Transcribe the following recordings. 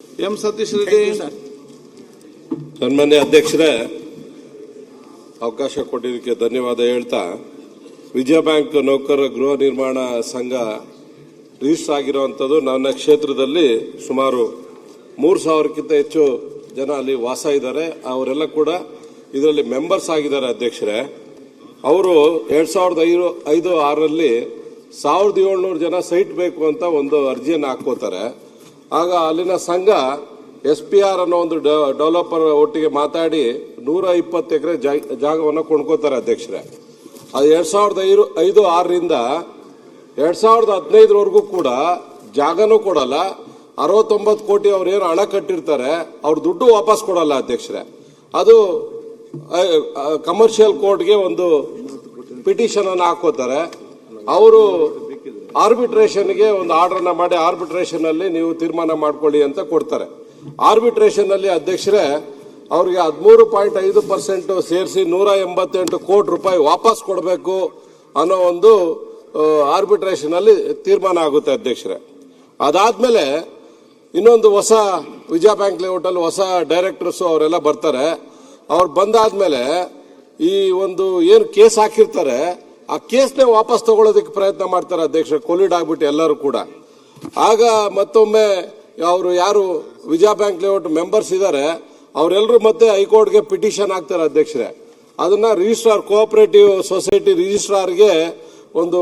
M Satish Reddy. ಸನ್ಮಾನ್ಯ ಅಧ್ಯಕ್ಷರೇ, ಅವಕಾಶ ಕೊಟ್ಟಿದ್ದಕ್ಕೆ ಧನ್ಯವಾದ ಹೇಳ್ತಾ, ವಿಜಯ ಬ್ಯಾಂಕ್ ನೌಕರರ ಗೃಹ ನಿರ್ಮಾಣ ಸಂಘ ರಿಜಿಸ್ಟರ್ ಆಗಿರುವಂಥದ್ದು ನನ್ನ ಕ್ಷೇತ್ರದಲ್ಲಿ ಸುಮಾರು 3,000ಕ್ಕಿಂತ ಹೆಚ್ಚು ಜನ ಅಲ್ಲಿ ವಾಸ ಇದ್ದಾರೆ. ಅವರೆಲ್ಲ ಕೂಡ ಇದರಲ್ಲಿ ಮೆಂಬರ್ಸ್ ಆಗಿದ್ದಾರೆ. ಅಧ್ಯಕ್ಷರೇ, ಅವರು 2005-6ರಲ್ಲಿ 1,700 ಜನ ಸೈಟ್ ಬೇಕು ಅಂತ ಒಂದು ಅರ್ಜಿಯನ್ನು ಹಾಕೋತಾರೆ. ಆಗ ಅಲ್ಲಿನ ಸಂಘ SPR ಅನ್ನೋ ಒಂದು ಡೆವಲಪರ್ ಒಟ್ಟಿಗೆ ಮಾತಾಡಿ 120 ಎಕರೆ ಜಾಗವನ್ನು ಕೊಂಡ್ಕೋತಾರೆ. ಅಧ್ಯಕ್ಷರೇ, ಅದು 2005-6ರಿಂದ 2015ವರೆಗೂ ಕೂಡ ಜಾಗನೂ ಕೊಡಲ್ಲ. 69 ಕೋಟಿ ಅವ್ರು ಏನು ಹಣ ಕಟ್ಟಿರ್ತಾರೆ ಅವ್ರ ದುಡ್ಡು ವಾಪಸ್ ಕೊಡಲ್ಲ. ಅಧ್ಯಕ್ಷರೇ, ಅದು ಕಮರ್ಷಿಯಲ್ ಕೋರ್ಟ್ಗೆ ಒಂದು ಪಿಟಿಷನ್ ಅನ್ನು ಹಾಕೋತಾರೆ. ಅವರು ಆರ್ಬಿಟ್ರೇಷನ್ಗೆ ಒಂದು ಆರ್ಡರ್ನ ಮಾಡಿ ಆರ್ಬಿಟ್ರೇಷನ್ ಅಲ್ಲಿ ನೀವು ತೀರ್ಮಾನ ಮಾಡ್ಕೊಳ್ಳಿ ಅಂತ ಕೊಡ್ತಾರೆ. ಆರ್ಬಿಟ್ರೇಷನ್ ಅಲ್ಲಿ ಅಧ್ಯಕ್ಷರೇ ಅವರಿಗೆ 13.5% ಸೇರಿಸಿ 188 ಕೋಟಿ ರೂಪಾಯಿ ವಾಪಸ್ ಕೊಡಬೇಕು ಅನ್ನೋ ಒಂದು ಆರ್ಬಿಟ್ರೇಷನ್ ಅಲ್ಲಿ ತೀರ್ಮಾನ ಆಗುತ್ತೆ. ಅಧ್ಯಕ್ಷರೇ, ಅದಾದ್ಮೇಲೆ ಇನ್ನೊಂದು ಹೊಸ ವಿಜಯ ಬ್ಯಾಂಕ್ ಲೇಔಟ್ ಅಲ್ಲಿ ಹೊಸ ಡೈರೆಕ್ಟರ್ಸ್ ಅವರೆಲ್ಲ ಬರ್ತಾರೆ. ಅವ್ರು ಬಂದಾದ್ಮೇಲೆ ಈ ಒಂದು ಏನು ಕೇಸ್ ಹಾಕಿರ್ತಾರೆ ಆ ಕೇಸ್ನೇ ವಾಪಸ್ ತಗೊಳ್ಳೋದಕ್ಕೆ ಪ್ರಯತ್ನ ಮಾಡ್ತಾರೆ. ಅಧ್ಯಕ್ಷ, ಕೊಲಿಡ್ ಆಗ್ಬಿಟ್ಟು ಎಲ್ಲರೂ ಕೂಡ. ಆಗ ಮತ್ತೊಮ್ಮೆ ಅವರು ಯಾರು ವಿಜಯ ಬ್ಯಾಂಕ್ ಲೇಔಟ್ ಮೆಂಬರ್ಸ್ ಇದ್ದಾರೆ ಅವರೆಲ್ಲರೂ ಮತ್ತೆ ಹೈಕೋರ್ಟ್ಗೆ ಪಿಟಿಷನ್ ಹಾಕ್ತಾರೆ. ಅಧ್ಯಕ್ಷರೇ, ಅದನ್ನ ರಿಜಿಸ್ಟ್ರಾರ್ ಕೋಆಪರೇಟಿವ್ ಸೊಸೈಟಿ ರಿಜಿಸ್ಟ್ರಾರ್ಗೆ ಒಂದು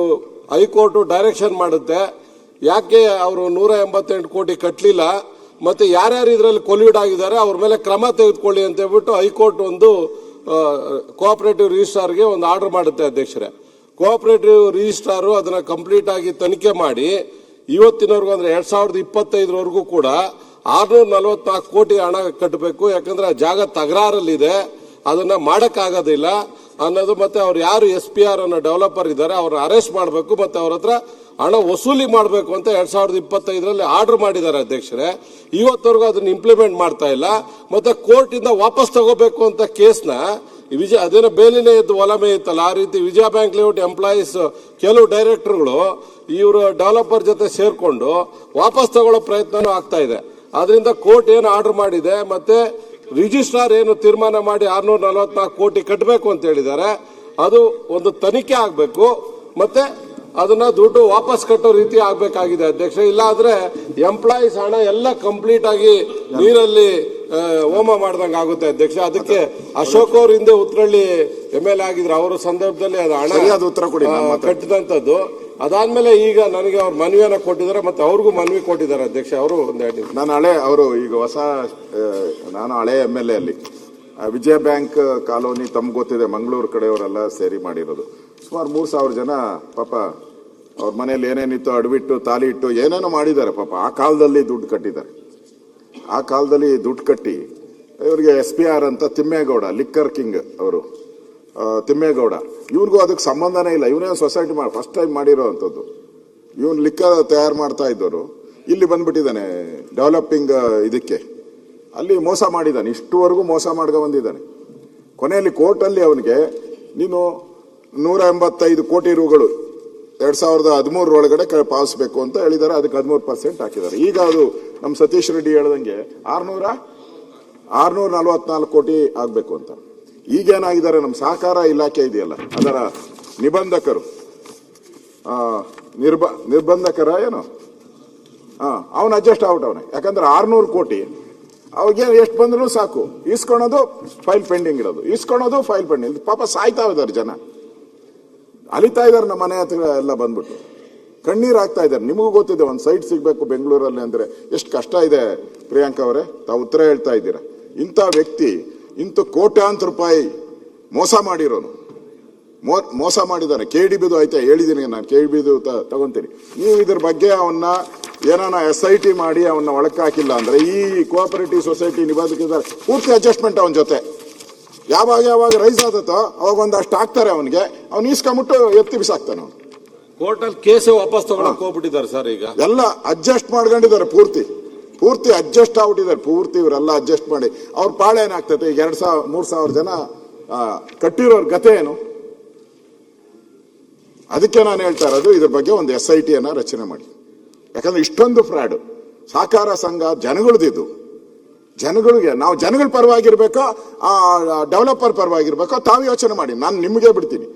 ಹೈಕೋರ್ಟ್ ಡೈರೆಕ್ಷನ್ ಮಾಡುತ್ತೆ. ಯಾಕೆ ಅವರು 188 ಕೋಟಿ ಕಟ್ಟಲಿಲ್ಲ, ಮತ್ತೆ ಯಾರ್ಯಾರು ಇದರಲ್ಲಿ ಕೊಲಿಡ್ ಆಗಿದ್ದಾರೆ ಅವ್ರ ಮೇಲೆ ಕ್ರಮ ತೆಗೆದುಕೊಳ್ಳಿ ಅಂತ ಹೇಳ್ಬಿಟ್ಟು ಹೈಕೋರ್ಟ್ ಒಂದು ಕೋಆಪರೇಟಿವ್ ರಿಜಿಸ್ಟ್ರಾರ್ಗೆ ಒಂದು ಆರ್ಡರ್ ಮಾಡುತ್ತೆ. ಅಧ್ಯಕ್ಷರೇ, ಕೋಆಪರೇಟಿವ್ ರಿಜಿಸ್ಟ್ರಾರ್ ಅದನ್ನ ಕಂಪ್ಲೀಟ್ ಆಗಿ ತನಿಖೆ ಮಾಡಿ ಇವತ್ತಿನವರೆಗೂ ಅಂದ್ರೆ 2025ವರೆಗೂ ಕೂಡ 644 ಕೋಟಿ ಹಣ ಕಟ್ಟಬೇಕು. ಯಾಕಂದ್ರೆ ಆ ಜಾಗ ತಕರಾರಲ್ಲಿದೆ, ಅದನ್ನ ಮಾಡಕ್ಕಾಗೋದಿಲ್ಲ ಅನ್ನೋದು. ಮತ್ತೆ ಅವ್ರು ಯಾರು SPR ಅನ್ನೋ ಡೆವಲಪರ್ ಇದ್ದಾರೆ ಅವ್ರನ್ನ ಅರೆಸ್ಟ್ ಮಾಡಬೇಕು, ಮತ್ತೆ ಅವ್ರ ಹತ್ರ ಹಣ ವಸೂಲಿ ಮಾಡಬೇಕು ಅಂತ 2025ರಲ್ಲಿ ಆರ್ಡರ್ ಮಾಡಿದ್ದಾರೆ. ಅಧ್ಯಕ್ಷರೇ, ಇವತ್ತವರೆಗೂ ಅದನ್ನ ಇಂಪ್ಲಿಮೆಂಟ್ ಮಾಡ್ತಾ ಇಲ್ಲ. ಮತ್ತೆ ಕೋರ್ಟ್ ಇಂದ ವಾಪಸ್ ತಗೋಬೇಕು ಅಂತ ಕೇಸ್ನ ಅದೇನೋ ಬೇಲಿನೇ ಇದ್ದು ಒಲಮೆ ಇತ್ತಲ್ಲ, ಆ ರೀತಿ ವಿಜಯ ಬ್ಯಾಂಕ್ ಲೇಔಟ್ ಎಂಪ್ಲಾಯೀಸ್ ಕೆಲವು ಡೈರೆಕ್ಟರ್ಗಳು ಇವರು ಡೆವಲಪರ್ ಜೊತೆ ಸೇರ್ಕೊಂಡು ವಾಪಸ್ ತಗೊಳ್ಳೋ ಪ್ರಯತ್ನನೂ ಆಗ್ತಾ ಇದೆ. ಆದ್ರಿಂದ ಕೋರ್ಟ್ ಏನು ಆರ್ಡರ್ ಮಾಡಿದೆ ಮತ್ತೆ ರಿಜಿಸ್ಟ್ರಾರ್ ಏನು ತೀರ್ಮಾನ ಮಾಡಿ 644 ಕೋಟಿ ಕಟ್ಟಬೇಕು ಅಂತ ಹೇಳಿದ್ದಾರೆ, ಅದು ಒಂದು ತನಿಖೆ ಆಗಬೇಕು. ಮತ್ತೆ ಅದನ್ನ ದುಡ್ಡು ವಾಪಸ್ ಕಟ್ಟೋ ರೀತಿ ಆಗ್ಬೇಕಾಗಿದೆ. ಅಧ್ಯಕ್ಷ, ಇಲ್ಲ ಆದ್ರೆ ಎಂಪ್ಲಾಯೀಸ್ ಹಣ ಎಲ್ಲ ಕಂಪ್ಲೀಟ್ ಆಗಿ ನೀರಲ್ಲಿ ಹೋಮ ಮಾಡ್ದಂಗೆ ಆಗುತ್ತೆ. ಅಧ್ಯಕ್ಷ, ಅದಕ್ಕೆ ಅಶೋಕ್ ಅವ್ರ ಹಿಂದೆ ಉತ್ತರಳ್ಳಿ MLA ಆಗಿದ್ರು, ಅವರ ಸಂದರ್ಭದಲ್ಲಿ ಅದು ಹಣ ಉತ್ತರ ಕೊಡಿ ಕಟ್ಟಿದಂತದ್ದು. ಅದಾದ್ಮೇಲೆ ಈಗ ನನಗೆ ಅವ್ರ ಮನವಿಯನ್ನ ಕೊಟ್ಟಿದ್ದಾರೆ, ಮತ್ತೆ ಅವ್ರಿಗೂ ಮನವಿ ಕೊಟ್ಟಿದ್ದಾರೆ. ಅಧ್ಯಕ್ಷ, ಅವರು ನಾನು ಹಳೆ MLA ಅಲ್ಲಿ ವಿಜಯ ಬ್ಯಾಂಕ್ ಕಾಲೋನಿ ತಮ್ಗೆ ಗೊತ್ತಿದೆ, ಮಂಗಳೂರು ಕಡೆಯವರೆಲ್ಲ ಸೇರಿ ಮಾಡಿರೋದು. ಸುಮಾರು 3,000 ಜನ ಪಾಪ ಅವ್ರ ಮನೇಲಿ ಏನೇನಿತ್ತು ಅಡ್ಬಿಟ್ಟು ತಾಲಿ ಇಟ್ಟು ಏನೇನೋ ಮಾಡಿದ್ದಾರೆ. ಪಾಪ ಆ ಕಾಲದಲ್ಲಿ ದುಡ್ಡು ಕಟ್ಟಿದ್ದಾರೆ. ಆ ಕಾಲದಲ್ಲಿ ದುಡ್ಡು ಕಟ್ಟಿ ಇವರಿಗೆ SPR ಅಂತ ತಿಮ್ಮೇಗೌಡ, ಲಿಕ್ಕರ್ ಕಿಂಗ್ ಅವರು ತಿಮ್ಮೇಗೌಡ, ಇವ್ರಿಗೂ ಅದಕ್ಕೆ ಸಂಬಂಧನೇ ಇಲ್ಲ. ಇವನೇ ಸೊಸೈಟಿ ಫಸ್ಟ್ ಟೈಮ್ ಮಾಡಿರೋ ಅಂಥದ್ದು. ಇವನು ಲಿಕ್ಕರ್ ತಯಾರು ಮಾಡ್ತಾ ಇದ್ದವರು ಇಲ್ಲಿ ಬಂದ್ಬಿಟ್ಟಿದ್ದಾನೆ ಡೆವಲಪಿಂಗ್ ಇದಕ್ಕೆ. ಅಲ್ಲಿ ಮೋಸ ಮಾಡಿದ್ದಾನೆ, ಇಷ್ಟುವರೆಗೂ ಮೋಸ ಮಾಡ್ಕೊ ಬಂದಿದ್ದಾನೆ. ಕೊನೆಯಲ್ಲಿ ಕೋರ್ಟಲ್ಲಿ ಅವನಿಗೆ ನೀನು 185 ಕೋಟಿ ರೂಗಳು 2013 ಒಳಗಡೆ ಪಾವತಿಸಬೇಕು ಅಂತ ಹೇಳಿದ್ದಾರೆ. ಅದಕ್ಕೆ 13% ಹಾಕಿದ್ದಾರೆ. ಈಗ ಅದು ನಮ್ಮ ಸತೀಶ್ ರೆಡ್ಡಿ ಹೇಳ್ದಂಗೆ 644 ಕೋಟಿ ಆಗ್ಬೇಕು ಅಂತ. ಈಗೇನಾಗಿದ್ದಾರೆ, ನಮ್ಮ ಸಹಕಾರ ಇಲಾಖೆ ಇದೆಯಲ್ಲ ಅದರ ನಿಬಂಧಕರು ನಿರ್ಬಂಧಕರ ಏನು ಅವನು ಅಡ್ಜಸ್ಟ್ ಔಟ್ ಅವನೇ. ಯಾಕಂದ್ರೆ 600 ಕೋಟಿ ಅವಾಗ ಎಷ್ಟು ಬಂದ್ರು ಸಾಕು, ಇಸ್ಕೊಳೋದು ಫೈಲ್ ಪೆಂಡಿಂಗ್ ಇರೋದು, ಇಸ್ಕೊಳೋದು ಫೈಲ್ ಪೆಂಡಿಂಗ್. ಪಾಪ ಸಾಯ್ತಾ ಇದ್ದಾರೆ ಜನ, ಅಲಿತಾ ಇದಾರೆ ನಮ್ಮ ಮನೆ ಹತ್ರ ಎಲ್ಲ ಬಂದ್ಬಿಟ್ಟು ಕಣ್ಣೀರ್ ಆಗ್ತಾ ಇದ್ದಾರೆ. ನಿಮಗೂ ಗೊತ್ತಿದೆ ಒಂದು ಸೈಟ್ ಸಿಗ್ಬೇಕು ಬೆಂಗಳೂರಲ್ಲಿ ಅಂದ್ರೆ ಎಷ್ಟು ಕಷ್ಟ ಇದೆ. ಪ್ರಿಯಾಂಕಾ ಅವರೇ, ತಾವು ಉತ್ತರ ಹೇಳ್ತಾ ಇದ್ದೀರಾ. ಇಂಥ ವ್ಯಕ್ತಿ ಇಂಥ ಕೋಟ್ಯಾಂತರ ರೂಪಾಯಿ ಮೋಸ ಮಾಡಿರೋನು, ಮೋಸ ಮಾಡಿದ್ದಾನೆ. KDBದು ಆಯ್ತಾ ಹೇಳಿದ್ದೀನಿ ನಾನು, KDBದು ತಗೊಂತೀನಿ. ನೀವು ಇದ್ರ ಬಗ್ಗೆ ಅವನ್ನ ಏನಾನ SIT ಮಾಡಿ ಅವನ್ನ ಒಳಕ್ಕೆ ಹಾಕಿಲ್ಲ ಅಂದ್ರೆ ಈ ಕೋಆಪರೇಟಿವ್ ಸೊಸೈಟಿ ನಿಬಂಧಕಿದ್ದಾರೆ ಪೂರ್ತಿ ಅಡ್ಜಸ್ಟ್ಮೆಂಟ್ ಅವನ ಜೊತೆ ಯಾವಾಗ ರೈಸ್ ಆದತ್ತೋ ಅವಾಗ ಒಂದಷ್ಟು ಹಾಕ್ತಾರೆ ಅವನಿಗೆ, ಅವ್ನು ಈಸ್ಕೊಂಬಿಟ್ಟು ಎತ್ತಿ ಬಿಸಾಕ್ತಾನೆ. ಅವನು ಕೋರ್ಟಲ್ಲಿ ಕೇಸ್ ವಾಪಸ್ ತಗೊಳಕ್ ಹೋಗ್ಬಿಟ್ಟಿದ್ದಾರೆ ಸರ್. ಈಗ ಎಲ್ಲ ಅಡ್ಜಸ್ಟ್ ಮಾಡ್ಕೊಂಡಿದ್ದಾರೆ, ಪೂರ್ತಿ ಅಡ್ಜಸ್ಟ್ ಆಗ್ಬಿಟ್ಟಿದ್ದಾರೆ. ಪೂರ್ತಿ ಇವರೆಲ್ಲ ಅಡ್ಜಸ್ಟ್ ಮಾಡಿ ಅವ್ರ ಪಾಳೆ ಏನಾಗ್ತೈತೆ. ಈಗ 2,000-3,000 ಜನ ಕಟ್ಟಿರೋರ್ ಗತೆ ಏನು? ಅದಕ್ಕೆ ನಾನು ಹೇಳ್ತಾ ಇರೋದು ಇದ್ರ ಬಗ್ಗೆ ಒಂದು SIT ರಚನೆ ಮಾಡಿ. ಯಾಕಂದ್ರೆ ಇಷ್ಟೊಂದು ಫ್ರಾಡ್ ಸಹಕಾರ ಸಂಘ ಜನಗಳದಿದ್ದು. ಜನಗಳಿಗೆ ನಾವು ಜನಗಳ ಪರವಾಗಿರ್ಬೇಕೋ ಡೆವಲಪರ್ ಪರವಾಗಿರ್ಬೇಕೋ ತಾವು ಯೋಚನೆ ಮಾಡಿ. ನಾನು ನಿಮಗೆ ಬಿಡ್ತೀನಿ.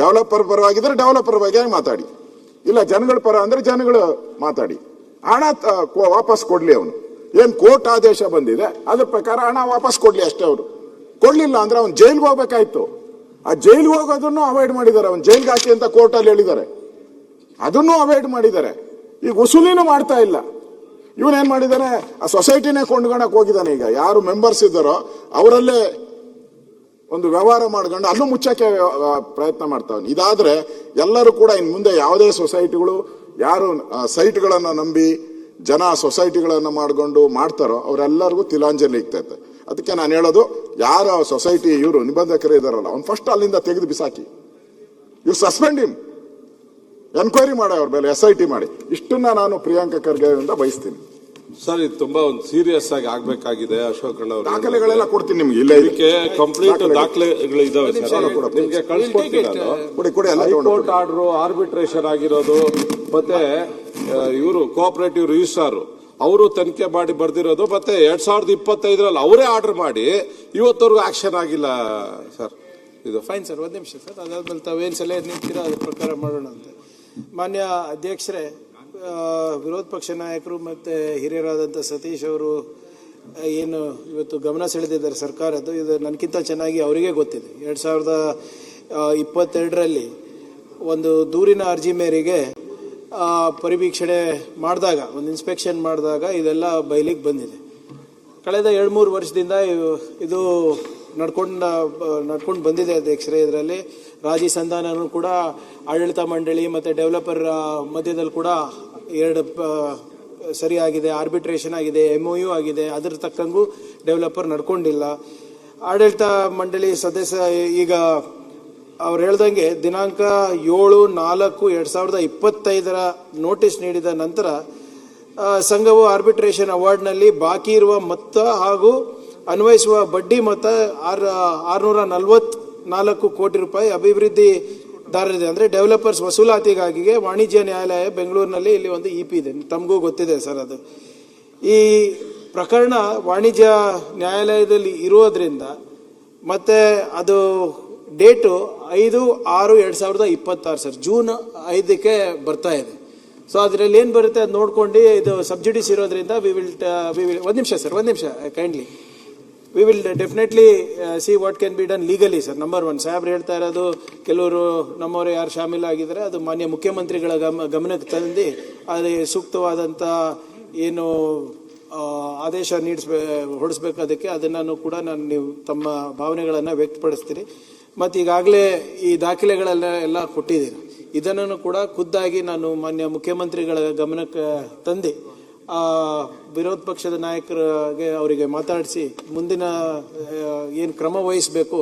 ಡೆವಲಪರ್ ಪರವಾಗಿದ್ರೆ ಡೆವಲಪರ್ ಬಗ್ಗೆ ಮಾತಾಡಿ, ಇಲ್ಲ ಜನಗಳ ಪರ ಅಂದ್ರೆ ಜನಗಳು ಮಾತಾಡಿ. ಹಣ ವಾಪಸ್ ಕೊಡ್ಲಿ ಅವನು. ಏನ್ ಕೋರ್ಟ್ ಆದೇಶ ಬಂದಿದೆ ಅದ್ರ ಪ್ರಕಾರ ಹಣ ವಾಪಸ್ ಕೊಡ್ಲಿ ಅಷ್ಟೇ. ಅವರು ಕೊಡ್ಲಿಲ್ಲ ಅಂದ್ರೆ ಅವ್ನು ಜೈಲ್ಗೆ ಹೋಗ್ಬೇಕಾಯ್ತು. ಆ ಜೈಲ್ಗೆ ಹೋಗೋದನ್ನು ಅವಾಯ್ಡ್ ಮಾಡಿದ್ದಾರೆ. ಅವ್ನು ಜೈಲ್ಗೆ ಹಾಕಿ ಅಂತ ಕೋರ್ಟ್ ಅಲ್ಲಿ ಹೇಳಿದ್ದಾರೆ, ಅದನ್ನು ಅವಾಯ್ಡ್ ಮಾಡಿದ್ದಾರೆ. ಈಗ ವಸೂಲಿನೂ ಮಾಡ್ತಾ ಇಲ್ಲ. ಇವನೇನ್ ಮಾಡಿದ್ದಾನೆ, ಆ ಸೊಸೈಟಿನೇ ಕೊಂಡ್ಕೊಳಕ್ ಹೋಗಿದ್ದಾನೆ. ಈಗ ಯಾರು ಮೆಂಬರ್ಸ್ ಇದ್ದಾರೋ ಅವರಲ್ಲೇ ಒಂದು ವ್ಯವಹಾರ ಮಾಡ್ಕೊಂಡು ಅಲ್ಲೂ ಮುಚ್ಚಕ್ಕೆ ಪ್ರಯತ್ನ ಮಾಡ್ತಾವೆ. ಇದಾದ್ರೆ ಎಲ್ಲರೂ ಕೂಡ ಇನ್ ಮುಂದೆ ಯಾವುದೇ ಸೊಸೈಟಿಗಳು ಯಾರು ಸೈಟ್ಗಳನ್ನ ನಂಬಿ ಜನ ಸೊಸೈಟಿಗಳನ್ನ ಮಾಡ್ಕೊಂಡು ಮಾಡ್ತಾರೋ ಅವರೆಲ್ಲರಿಗೂ ತಿಲಾಂಜಲಿ ಇಗ್ತೈತೆ. ಅದಕ್ಕೆ ನಾನು ಹೇಳೋದು, ಯಾರ ಸೊಸೈಟಿ ಇವರು ನಿಬಂಧಕರು ಇದಾರಲ್ಲ ಅವ್ನು ಫಸ್ಟ್ ಅಲ್ಲಿಂದ ತೆಗೆದು ಬಿಸಾಕಿ. ಯು ಸಸ್ಪೆಂಡ್ ಹಿಮ್, ಎನ್ಕ್ವೈರಿ ಮಾಡಿ ಅವ್ರ ಮೇಲೆ, SIT ಮಾಡಿ. ಇಷ್ಟನ್ನ ನಾನು ಪ್ರಿಯಾಂಕ ಖರ್ಗೆ ಅವರಿಂದ ಬಯಸ್ತೀನಿ. ಸರ್, ಇದು ತುಂಬಾ ಒಂದು ಸೀರಿಯಸ್ ಆಗಿ ಆಗ್ಬೇಕಾಗಿದೆ. ಅಶೋಕ್ ಅಣ್ಣ ಅವರು ದಾಖಲೆಗಳೆಲ್ಲ ಕೊಡ್ತೀನಿ ನಿಮ್ಗೆ. ಇಲ್ಲ ಇದಕ್ಕೆ ಕಂಪ್ಲೀಟ್ ದಾಖಲೆಗಳು ಇದಾವೆ ಸರ್, ನಿಮ್ಗೆ ಕಳಿಸ್ಕೊಡ್ತೀನಿ ನಾನು. ಹೈಕೋರ್ಟ್ ಆರ್ಡರ್, ಆರ್ಬಿಟ್ರೇಷನ್ ಆಗಿರೋದು, ಮತ್ತೆ ಇವರು ಕೋಆಪರೇಟಿವ್ ರಿಜಿಸ್ಟ್ರಾರ್ ಅವರು ತನಿಖೆ ಮಾಡಿ ಬರ್ದಿರೋದು, ಮತ್ತೆ 2025ರಲ್ಲಿ ಅವರೇ ಆರ್ಡರ್ ಮಾಡಿ ಇವತ್ತವರೆಗೂ ಆಕ್ಷನ್ ಆಗಿಲ್ಲ ಸರ್. ಇದು ಫೈನ್ ಸರ್, ಒಂದ್ ನಿಮಿಷ ಸರ್. ಅದಾದ್ಮೇಲೆ ತಾವೇನು ಸಲಹೆ ನೀಡ್ತೀರಾ ಅದ್ರ ಪ್ರಕಾರ ಮಾಡೋಣ ಅಂತ. ಮಾನ್ಯ ಅಧ್ಯಕ್ಷರೇ, ವಿರೋಧ ಪಕ್ಷ ನಾಯಕರು ಮತ್ತು ಹಿರಿಯರಾದಂಥ ಸತೀಶ್ ಅವರು ಏನು ಇವತ್ತು ಗಮನ ಸೆಳೆದಿದ್ದಾರೆ ಸರ್ಕಾರದ್ದು, ಇದು ನನಗಿಂತ ಚೆನ್ನಾಗಿ ಅವರಿಗೆ ಗೊತ್ತಿದೆ. 2022ರಲ್ಲಿ ಒಂದು ದೂರಿನ ಅರ್ಜಿ ಮೇರೆಗೆ ಪರಿವೀಕ್ಷಣೆ ಮಾಡಿದಾಗ, ಒಂದು ಇನ್ಸ್ಪೆಕ್ಷನ್ ಮಾಡಿದಾಗ ಇದೆಲ್ಲ ಬಯಲಿಗೆ ಬಂದಿದೆ. ಕಳೆದ 2-3 ವರ್ಷದಿಂದ ಇದು ನಡ್ಕೊಂಡು ಬಂದಿದೆ ಅಧ್ಯಕ್ಷರೇ. ಇದರಲ್ಲಿ ರಾಜಿ ಸಂಧಾನನೂ ಕೂಡ ಆಡಳಿತ ಮಂಡಳಿ ಮತ್ತು ಡೆವಲಪರ್ ಮಧ್ಯದಲ್ಲಿ ಕೂಡ 2 ಸರಿಯಾಗಿದೆ, ಆರ್ಬಿಟ್ರೇಷನ್ ಆಗಿದೆ, MOU ಆಗಿದೆ. ಅದ್ರ ತಕ್ಕಂಗೂ ಡೆವಲಪರ್ ನಡ್ಕೊಂಡಿಲ್ಲ. ಆಡಳಿತ ಮಂಡಳಿ ಸದಸ್ಯ ಈಗ ಅವ್ರು ಹೇಳ್ದಂಗೆ ದಿನಾಂಕ 7/4/2025 ನೋಟಿಸ್ ನೀಡಿದ ನಂತರ ಸಂಘವು ಆರ್ಬಿಟ್ರೇಷನ್ ಅವಾರ್ಡ್ನಲ್ಲಿ ಬಾಕಿ ಇರುವ ಮೊತ್ತ ಹಾಗೂ ಅನ್ವಯಿಸುವ ಬಡ್ಡಿ ಮೊತ್ತ 644 ಕೋಟಿ ರೂಪಾಯಿ ಅಭಿವೃದ್ಧಿದಾರರಿದೆ. ಅಂದರೆ ಡೆವಲಪರ್ಸ್ ವಸೂಲಾತಿಗಾಗಿ ವಾಣಿಜ್ಯ ನ್ಯಾಯಾಲಯ ಬೆಂಗಳೂರಿನಲ್ಲಿ ಇಲ್ಲಿ ಒಂದು EP ಇದೆ, ತಮಗೂ ಗೊತ್ತಿದೆ ಸರ್. ಅದು ಈ ಪ್ರಕರಣ ವಾಣಿಜ್ಯ ನ್ಯಾಯಾಲಯದಲ್ಲಿ ಇರೋದ್ರಿಂದ ಮತ್ತೆ ಅದು ಡೇಟು 5/6/2026 ಸರ್, ಜೂನ್ 5ಕ್ಕೆ ಬರ್ತಾ ಇದೆ. ಸೊ ಅದರಲ್ಲಿ ಏನು ಬರುತ್ತೆ ಅದು ನೋಡ್ಕೊಂಡು, ಇದು ಸಬ್ಸಿಡೀಸ್ ಇರೋದ್ರಿಂದ ವಿ ವಿಲ್ ಒಂದು ನಿಮಿಷ ಸರ್, ಒಂದು ನಿಮಿಷ kindly. We will definitely see what can be done legally sir. Number 1, ಸಾಹೇಬ್ರು ಹೇಳ್ತಾ ಇರೋದು ಕೆಲವರು ನಮ್ಮವರು ಯಾರು ಶಾಮೀಲಾಗಿದ್ದಾರೆ ಅದು ಮಾನ್ಯ ಮುಖ್ಯಮಂತ್ರಿಗಳ ಗಮನಕ್ಕೆ ತಂದು ಅದು ಸೂಕ್ತವಾದಂಥ ಏನು ಆದೇಶ ಹೊಡಿಸ್ಬೇಕು ಅದಕ್ಕೆ, ಅದನ್ನು ಕೂಡ ನೀವು ತಮ್ಮ ಭಾವನೆಗಳನ್ನು ವ್ಯಕ್ತಪಡಿಸ್ತೀರಿ. ಮತ್ತು ಈಗಾಗಲೇ ಈ ದಾಖಲೆಗಳೆಲ್ಲ ಕೊಟ್ಟಿದ್ದೀರಿ. ಇದನ್ನು ಕೂಡ ಖುದ್ದಾಗಿ ನಾನು ಮಾನ್ಯ ಮುಖ್ಯಮಂತ್ರಿಗಳ ಗಮನಕ್ಕೆ ತಂದು ವಿರೋಧ ಪಕ್ಷದ ನಾಯಕರಿಗೆ ಅವರಿಗೆ ಮಾತಾಡಿಸಿ ಮುಂದಿನ ಏನು ಕ್ರಮ ವಹಿಸಬೇಕು,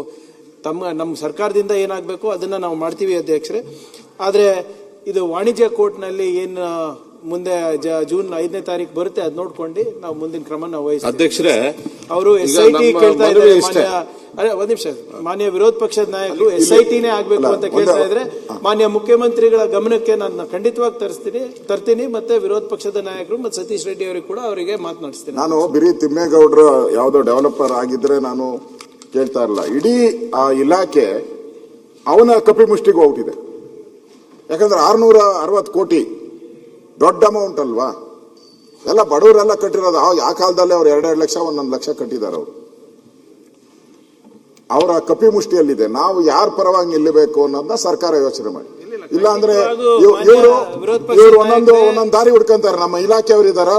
ನಮ್ಮ ಸರ್ಕಾರದಿಂದ ಏನಾಗಬೇಕು ಅದನ್ನು ನಾವು ಮಾಡ್ತೀವಿ ಅಧ್ಯಕ್ಷರೇ. ಆದರೆ ಇದು ವಾಣಿಜ್ಯ ಕೋರ್ಟ್ನಲ್ಲಿ ಏನು ಮುಂದೆ ಜೂನ್ 5ನೇ ತಾರೀಕು ಬರುತ್ತೆ, ಅದು ನೋಡ್ಕೊಂಡು ನಾವು ಮುಂದಿನ ಕ್ರಮ ನಾವು ವಹಿಸ್ತೀವಿ ಅಧ್ಯಕ್ಷರೇ. ಅವರು SIT ಕೇಳ್ತಾ ಇದ್ದಾರೆ. ಒಂದ್ ನಿಮಿಷ, ಮಾನ್ಯ ವಿರೋಧ ಪಕ್ಷದ ನಾಯಕರು SITನೇ ಆಗ್ಬೇಕು ಅಂತ ಕೇಳ್ತಾ ಇದ್ರೆ ಮಾನ್ಯ ಮುಖ್ಯಮಂತ್ರಿಗಳ ಗಮನಕ್ಕೆ ನಾನು ಖಂಡಿತವಾಗಿ ತರ್ತೀನಿ. ಮತ್ತೆ ವಿರೋಧ ಪಕ್ಷದ ನಾಯಕರು ಮತ್ತೆ ಸತೀಶ್ ರೆಡ್ಡಿ ಅವರಿಗೆ ಕೂಡ ಅವರಿಗೆ ಮಾತನಾಡಿಸ್ತೀನಿ. ನಾನು ಬರೀ ತಿಮ್ಮೇಗೌಡರು ಯಾವುದೋ ಡೆವಲಪರ್ ಆಗಿದ್ರೆ ನಾನು ಕೇಳ್ತಾ ಇರಲ್ಲ. ಇಡೀ ಆ ಇಲಾಖೆ ಅವನ ಕಪಿಮುಷ್ಟಿಗೆ ಹೋಗ್ಬಿಟ್ಟಿದೆ. ಯಾಕಂದ್ರೆ 660 ಕೋಟಿ ದೊಡ್ಡ ಅಮೌಂಟ್ ಅಲ್ವಾ? ಎಲ್ಲ ಬಡವರೆಲ್ಲ ಕಟ್ಟಿರೋದು. ಆ ಕಾಲದಲ್ಲಿ ಅವ್ರು 2-2 ಲಕ್ಷ 1 ಲಕ್ಷ ಕಟ್ಟಿದ್ದಾರೆ. ಅವರು ಅವರ ಕಪಿಮುಷ್ಟಿಯಲ್ಲಿದೆ. ನಾವು ಯಾರ ಪರವಾಗಿ ನಿಲ್ಲಬೇಕು ಅನ್ನೋದನ್ನ ಸರ್ಕಾರ ಯೋಚನೆ ಮಾಡಿ. ಇಲ್ಲ ಅಂದ್ರೆ ಇವರು ಒಂದೊಂದು ದಾರಿ ಹುಡ್ಕೊಂತಾರೆ. ನಮ್ಮ ಇಲಾಖೆಯವರು ಇದಾರ,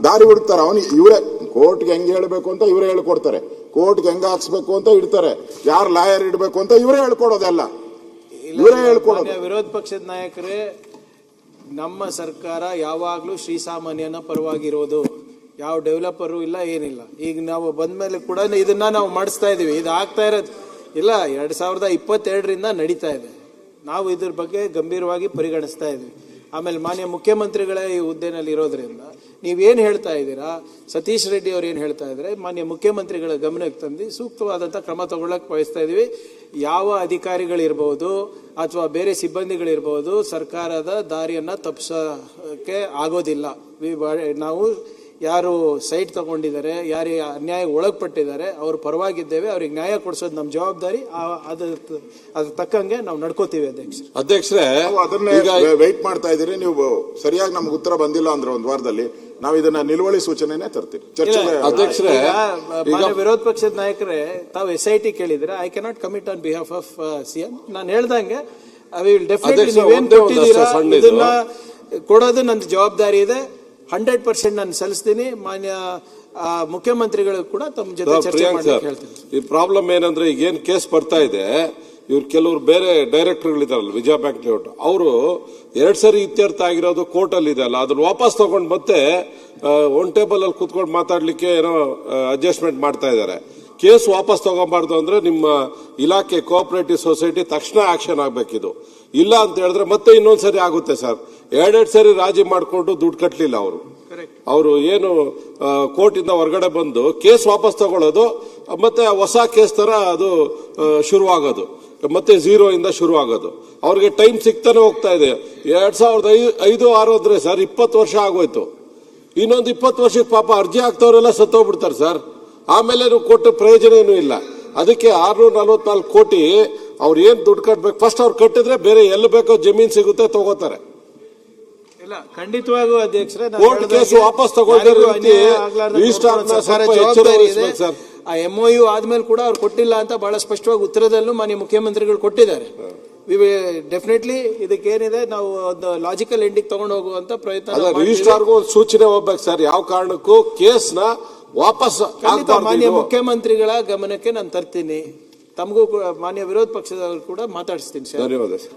ದಾರಿ ಹುಡುಕ್ತಾರೆ. ಇವರೇ ಕೋರ್ಟ್ಗೆ ಹೆಂಗೆ ಹೇಳ್ಬೇಕು ಅಂತ ಇವರೇ ಹೇಳ್ಕೊಡ್ತಾರೆ, ಕೋರ್ಟ್ಗೆ ಹೆಂಗ ಹಾಕ್ಸ್ಬೇಕು ಅಂತ ಇಡ್ತಾರೆ, ಯಾರು ಲಾಯರ್ ಇಡ್ಬೇಕು ಅಂತ ಇವರೇ ಹೇಳ್ಕೊಡೋದೆಲ್ಲ, ಇವರೇ ಹೇಳ್ಕೊಡೋದು. ವಿರೋಧ ಪಕ್ಷದ ನಾಯಕರೇ, ನಮ್ಮ ಸರ್ಕಾರ ಯಾವಾಗ್ಲೂ ಶ್ರೀಸಾಮಾನ್ಯನ ಪರವಾಗಿರೋದು, ಯಾವ ಡೆವಲಪರು ಇಲ್ಲ, ಏನಿಲ್ಲ. ಈಗ ನಾವು ಬಂದ್ಮೇಲೆ ಕೂಡ ಇದನ್ನ ನಾವು ಮಾಡಿಸ್ತಾ ಇದೀವಿ. ಇದು ಆಗ್ತಾ ಇರೋದು ಇಲ್ಲ, 2022ರಿಂದ ನಡೀತಾ ಇದೆ. ನಾವು ಇದ್ರ ಬಗ್ಗೆ ಗಂಭೀರವಾಗಿ ಪರಿಗಣಿಸ್ತಾ ಇದೀವಿ. ಆಮೇಲೆ ಮಾನ್ಯ ಮುಖ್ಯಮಂತ್ರಿಗಳ ಈ ಹುದ್ದೆನಲ್ಲಿ ಇರೋದ್ರಿಂದ ನೀವೇನು ಹೇಳ್ತಾ ಇದ್ದೀರಾ, ಸತೀಶ್ ರೆಡ್ಡಿ ಅವ್ರು ಏನು ಹೇಳ್ತಾ ಇದ್ದಾರೆ, ಮಾನ್ಯ ಮುಖ್ಯಮಂತ್ರಿಗಳ ಗಮನಕ್ಕೆ ತಂದು ಸೂಕ್ತವಾದಂಥ ಕ್ರಮ ತಗೊಳ್ಳಕ್ಕೆ ಬಯಸ್ತಾ ಇದೀವಿ. ಯಾವ ಅಧಿಕಾರಿಗಳಿರ್ಬೋದು ಅಥವಾ ಬೇರೆ ಸಿಬ್ಬಂದಿಗಳಿರ್ಬೋದು ಸರ್ಕಾರದ ದಾರಿಯನ್ನು ತಪ್ಪಿಸೋಕ್ಕೆ ಆಗೋದಿಲ್ಲ. ನಾವು ಯಾರು ಸೈಟ್ ತಗೊಂಡಿದ್ದಾರೆ, ಯಾರು ಅನ್ಯಾಯ ಒಳಪಟ್ಟಿದ್ದಾರೆ, ಅವ್ರ ಪರವಾಗಿದ್ದೇವೆ. ಅವ್ರಿಗೆ ನ್ಯಾಯ ಕೊಡಿಸೋದು ನಮ್ಮ ಜವಾಬ್ದಾರಿ. ಅದ್ರ ತಕ್ಕಂಗೆ ನಾವು ನಡ್ಕೋತೀವಿ ಅಧ್ಯಕ್ಷರೇ. ನಾವು ಅದನ್ನೇ ವೆಯ್ಟ್ ಮಾಡ್ತಾ ಇದ್ದೀರಿ. ನೀವು ಸರಿಯಾಗಿ ನಮ್ಗೆ ಉತ್ತರ ಬಂದಿಲ್ಲ ಅಂದ್ರೆ ಒಂದು ವಾರದಲ್ಲಿ ನಾವು ಇದನ್ನ ನಿಲುವಳಿ ಸೂಚನೆನೇ ತರ್ತೀವಿ. ಚರ್ಚೆ ಅಧ್ಯಕ್ಷರೇ, ವಿರೋಧ ಪಕ್ಷದ ನಾಯಕರೇ, ತಾವು SIT ಕೇಳಿದ್ರೆ I cannot commit on behalf of CM. ನಾನು ಹೇಳ್ದಂಗೆ ಇದನ್ನ ಕೊಡೋದು ನನ್ನ ಜವಾಬ್ದಾರಿ ಇದೆ. 100% ನಾನು ಸಲ್ಲಿಸ್ತೀನಿ. ಮಾನ್ಯ ಮುಖ್ಯಮಂತ್ರಿಗಳು ಕೂಡ ತಮ್ಮ ಜೊತೆ ಚರ್ಚೆ ಮಾಡಿ ಹೇಳ್ತೀನಿ. ಈ ಪ್ರಾಬ್ಲಮ್ ಏನಂದ್ರೆ ಈಗ ಏನ್ ಕೇಸ್ ಬರ್ತಾ ಇದೆ, ಇವ್ರು ಕೆಲವರು ಬೇರೆ ಡೈರೆಕ್ಟರ್ಗಳಿದಾರಲ್ಲ ವಿಜಯ ಬ್ಯಾಂಕ್ ಲೇಔಟ್, ಅವರು 2 ಸರಿ ಇತ್ಯರ್ಥ ಆಗಿರೋದು ಕೋರ್ಟ್ ಅಲ್ಲಿ ಇದೆ ಅಲ್ಲ, ಅದನ್ನ ವಾಪಸ್ ತಗೊಂಡು ಮತ್ತೆ ಒನ್ ಟೇಬಲ್ ಅಲ್ಲಿ ಕೂತ್ಕೊಂಡು ಮಾತಾಡ್ಲಿಕ್ಕೆ ಏನೋ ಅಡ್ಜಸ್ಟ್ಮೆಂಟ್ ಮಾಡ್ತಾ ಇದ್ದಾರೆ. ಕೇಸ್ ವಾಪಸ್ ತಗೊಂಬಾರ್ದು ಅಂದ್ರೆ ನಿಮ್ಮ ಇಲಾಖೆ ಕೋಆಪರೇಟಿವ್ ಸೊಸೈಟಿ ತಕ್ಷಣ ಆಕ್ಷನ್ ಆಗ್ಬೇಕಿದು. ಇಲ್ಲ ಅಂತ ಹೇಳಿದ್ರೆ ಮತ್ತೆ ಇನ್ನೊಂದ್ಸರಿ ಆಗುತ್ತೆ ಸರ್. 2 ಸರಿ ರಾಜಿ ಮಾಡಿಕೊಂಡು ದುಡ್ಡು ಕಟ್ಟಲಿಲ್ಲ ಅವರು ಏನು ಕೋರ್ಟ್ ಇಂದ ಹೊರಗಡೆ ಬಂದು ಕೇಸ್ ವಾಪಸ್ ತಗೊಳ್ಳೋದು, ಮತ್ತೆ ಹೊಸ ಕೇಸ್ ತರ ಅದು ಶುರುವಾಗೋದು, ಮತ್ತೆ 0 ಇಂದ ಶುರು ಆಗೋದು. ಅವ್ರಿಗೆ ಟೈಮ್ ಸಿಗ್ತಾನೆ ಹೋಗ್ತಾ ಇದೆ. 2005-6 ಅಂದ್ರೆ ಸರ್ 20 ವರ್ಷ ಆಗೋಯ್ತು. ಇನ್ನೊಂದು 20 ವರ್ಷಕ್ಕೆ ಪಾಪ ಅರ್ಜಿ ಹಾಕ್ತವ್ರೆಲ್ಲ ಸತ್ತೋಗ್ಬಿಡ್ತಾರೆ ಸರ್. ಆಮೇಲೆ ಕೊಟ್ಟು ಪ್ರಯೋಜನ ಏನೂ ಇಲ್ಲ. ಅದಕ್ಕೆ 644 ಕೋಟಿ ಅವ್ರು ಏನ್ ದುಡ್ಡು ಕಟ್ಬೇಕು, ಫಸ್ಟ್ ಅವ್ರು ಕಟ್ಟಿದ್ರೆ ಬೇರೆ ಎಲ್ಲಿ ಬೇಕೋ ಜಮೀನ್ ಸಿಗುತ್ತೆ, ತಗೋತಾರೆ. ಇಲ್ಲ, ಖಂಡಿತವಾಗೂ ಅಧ್ಯಕ್ಷರೇ, ಕೋರ್ಟ್ ಕೇಸ್ ವಾಪಸ್ ಸರ್. ಆ MOU ಆದ್ಮೇಲೆ ಕೂಡ ಅವ್ರು ಕೊಟ್ಟಿಲ್ಲ ಅಂತ ಬಹಳ ಸ್ಪಷ್ಟವಾಗಿ ಉತ್ತರದಲ್ಲೂ ಮಾನ್ಯ ಮುಖ್ಯಮಂತ್ರಿಗಳು ಕೊಟ್ಟಿದ್ದಾರೆ. ಡೆಫಿನೆಟ್ಲಿ ಇದಕ್ಕೇನಿದೆ, ನಾವು ಒಂದು ಲಾಜಿಕಲ್ ಎಂಡಿಗೆ ತಗೊಂಡು ಹೋಗುವಂತ ಪ್ರಯತ್ನ. ರಿಜಿಸ್ಟ್ರಾರ್ಗೂ ಸೂಚನೆ ಹೋಗ್ಬೇಕು ಸರ್, ಯಾವ ಕಾರಣಕ್ಕೂ ಕೇಸ್ ನ ವಾಪಸ್ ಮಾನ್ಯ ಮುಖ್ಯಮಂತ್ರಿಗಳ ಗಮನಕ್ಕೆ ನಾನು ತರ್ತೀನಿ. ತಮಗೂ ಮಾನ್ಯ ವಿರೋಧ ಪಕ್ಷದವರು ಕೂಡ ಮಾತಾಡಿಸ್ತೀನಿ ಸರ್. ಧನ್ಯವಾದ ಸರ್.